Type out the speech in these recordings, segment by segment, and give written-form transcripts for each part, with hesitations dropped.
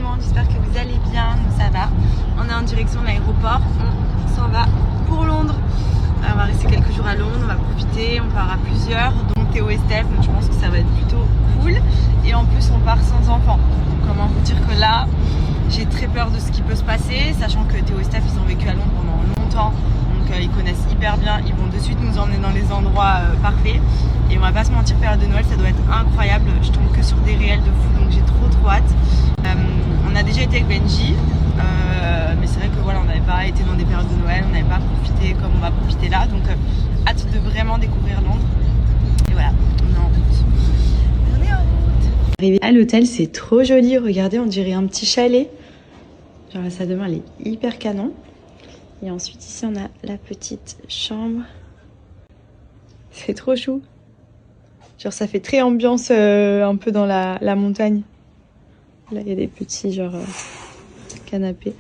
monde, j'espère que vous allez bien, nous ça va. On est en direction de l'aéroport, on s'en va pour Londres. On va rester quelques jours à Londres, on va profiter, on part à plusieurs, dont Théo et Steph, donc je pense que ça va être plutôt cool. Et en plus on part sans enfants, donc comment vous dire que là, j'ai très peur de ce qui peut se passer, sachant que Théo et Steph ils ont vécu à Londres pendant longtemps, donc ils connaissent hyper bien, ils vont de suite nous emmener dans les endroits parfaits. Et on va pas se mentir, période de Noël ça doit être incroyable, je tombe que sur des réels de fou, donc j'ai trop hâte. On a déjà été avec Benji, mais c'est vrai que voilà, on n'avait pas été dans des périodes de Noël, on n'avait pas profité comme on va profiter là, donc hâte de vraiment découvrir Londres. Et voilà, on est en route. On est en route. Arrivé à l'hôtel, c'est trop joli, regardez, on dirait un petit chalet. Genre la salle de bain elle est hyper canon. Et ensuite ici on a la petite chambre. C'est trop chou. Genre ça fait très ambiance un peu dans la montagne. Là il y a des petits genre canapés.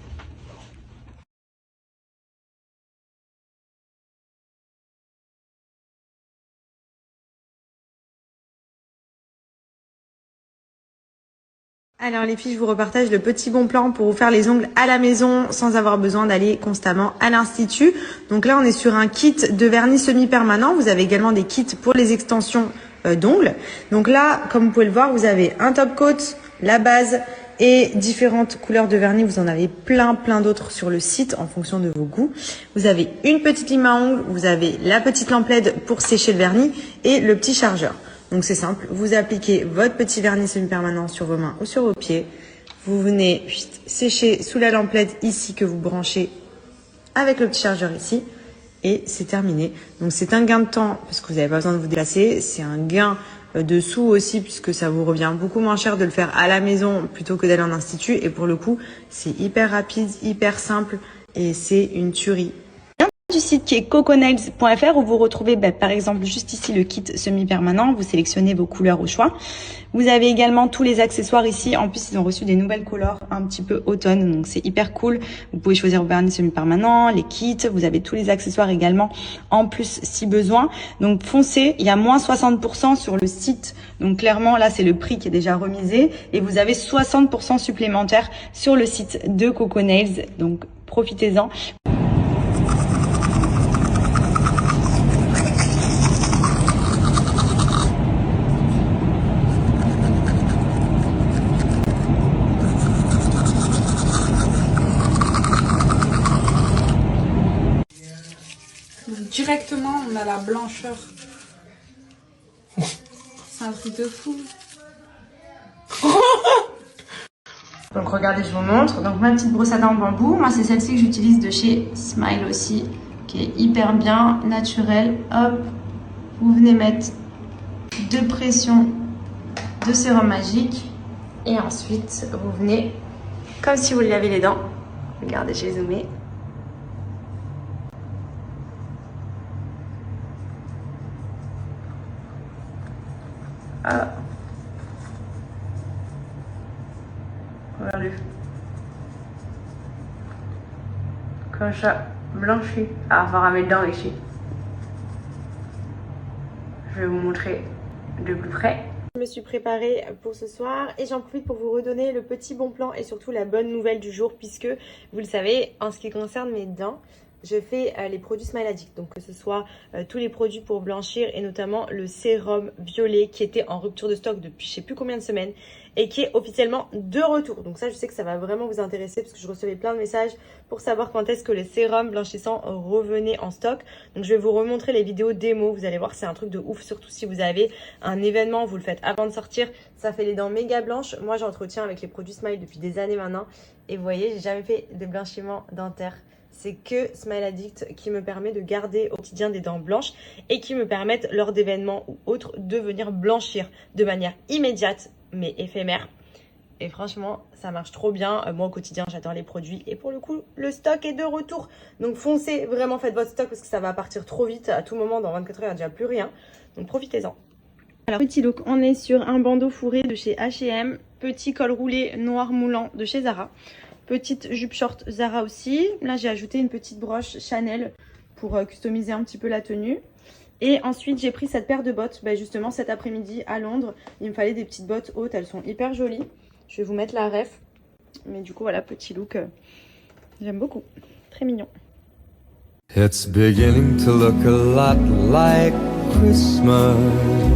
Alors les filles, je vous repartage le petit bon plan pour vous faire les ongles à la maison sans avoir besoin d'aller constamment à l'institut. Donc là on est sur un kit de vernis semi-permanent. Vous avez également des kits pour les extensions d'ongles. Donc là, comme vous pouvez le voir, vous avez un top coat, la base et différentes couleurs de vernis. Vous en avez plein d'autres sur le site en fonction de vos goûts. Vous avez une petite lime à ongles, vous avez la petite lampe LED pour sécher le vernis et le petit chargeur. Donc c'est simple, vous appliquez votre petit vernis semi-permanent sur vos mains ou sur vos pieds. Vous venez sécher sous la lampe LED ici que vous branchez avec le petit chargeur ici. Et c'est terminé. Donc c'est un gain de temps parce que vous n'avez pas besoin de vous déplacer. C'est un gain de sous aussi puisque ça vous revient beaucoup moins cher de le faire à la maison plutôt que d'aller en institut. Et pour le coup, c'est hyper rapide, hyper simple et c'est une tuerie. Du site qui est coconails.fr où vous retrouvez par exemple juste ici le kit semi-permanent, vous sélectionnez vos couleurs au choix. Vous avez également tous les accessoires ici, en plus ils ont reçu des nouvelles couleurs un petit peu automne, donc c'est hyper cool. Vous pouvez choisir vos vernis semi-permanents, les kits, vous avez tous les accessoires également en plus si besoin. Donc foncez, il y a moins 60% sur le site, donc clairement là c'est le prix qui est déjà remisé et vous avez 60% supplémentaires sur le site de Coconails, donc profitez-en. Directement, on a la blancheur. C'est un truc de fou. Donc regardez, je vous montre. Donc ma petite brosse à dents en bambou, moi c'est celle-ci que j'utilise de chez Smile aussi, qui est hyper bien, naturelle. Hop, vous venez mettre 2 pressions de sérum magique et ensuite vous venez, comme si vous lavez les dents. Regardez, j'ai zoomé. Ah. Regardez. Comme ça, blanchi. Ah, on va mettre dedans ici. Je vais vous montrer de plus près. Je me suis préparée pour ce soir et j'en profite pour vous redonner le petit bon plan et surtout la bonne nouvelle du jour puisque, vous le savez, en ce qui concerne mes dents, je fais les produits Smile Addict, donc que ce soit tous les produits pour blanchir et notamment le sérum violet qui était en rupture de stock depuis je sais plus combien de semaines et qui est officiellement de retour. Donc ça, je sais que ça va vraiment vous intéresser parce que je recevais plein de messages pour savoir quand est-ce que les sérums blanchissants revenaient en stock. Donc je vais vous remontrer les vidéos démo, vous allez voir, c'est un truc de ouf, surtout si vous avez un événement, vous le faites avant de sortir, ça fait les dents méga blanches. Moi, j'entretiens avec les produits Smile depuis des années maintenant et vous voyez, j'ai jamais fait de blanchiment dentaire. C'est que Smile Addict qui me permet de garder au quotidien des dents blanches et qui me permettent lors d'événements ou autres de venir blanchir de manière immédiate mais éphémère. Et franchement, ça marche trop bien. Moi au quotidien, j'adore les produits et pour le coup, le stock est de retour. Donc foncez, vraiment faites votre stock parce que ça va partir trop vite. À tout moment, dans 24 heures, il n'y a déjà plus rien. Donc profitez-en. Alors petit look, on est sur un bandeau fourré de chez H&M, petit col roulé noir moulant de chez Zara. Petite jupe short Zara aussi. Là, j'ai ajouté une petite broche Chanel pour customiser un petit peu la tenue. Et ensuite, j'ai pris cette paire de bottes. Justement, cet après-midi à Londres, il me fallait des petites bottes hautes. Elles sont hyper jolies. Je vais vous mettre la ref. Mais du coup, voilà, petit look. J'aime beaucoup. Très mignon. It's beginning to look a lot like Christmas.